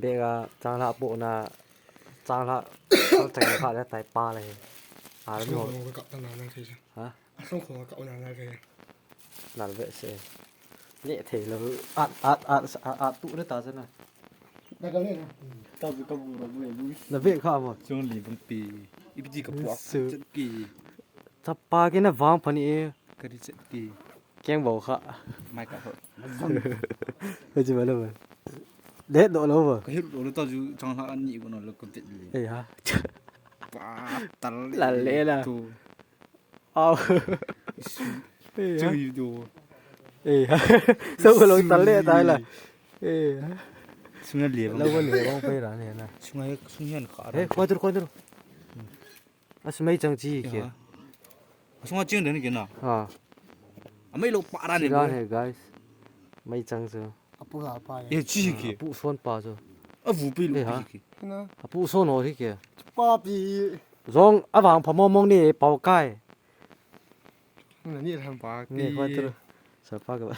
เบกาจังละปุนาจังละเขาใจขาดแล้วไตปลาเลยแล้วมี 生 หัว 活我搞当然能可以噻， ฮะ 生活我搞当然可以。 นั่นเวเสเละเทแล้วอัดตุได้ตาซะนะ 那个那个，到处搞不了，不也不 แล้วเบกข้าวบ่ 兄弟分比，一比几个包，这比 ถ้าปลากินน่ะวางพันนี้ 个的这比 แกงบ่ค่ะ 买个好， เฮ้ยจิมาแล้วบ่เด็ดโดแล้วบ่ 个黑路了到处长下你个那了个的哩， เอ้ยฮะ 哇，打烂嘞了都 เอาเอ้ย 这 ฮะ 一多， เอ้ยฮะสู้กันลงตะเละตายละเอ้ยฮะ 什么脸 แล้วก็เหลือบ้างไปล่ะเนี่ยนะ 什么什么很卡 เฮ้ย 的， ควายตัวอ่ะสมัยจังจี้เกีย 什么精神的人呐， อ่า 啊没路扒拉 ที่ 的 ร้าน 不， เฮ้ย guys ไม่จังซะ 啊不好吧？也几 อ่า 个， ผู้ส่วนปลาซะ 啊五百路几个，呢， อ่ะผู้ส่วนโหที่เกีย 芭比， รองอ่ะวางพะมองนี่เป่าใกล้ 那你也很芭 นี่ควายตัว 比， เสือปลากับ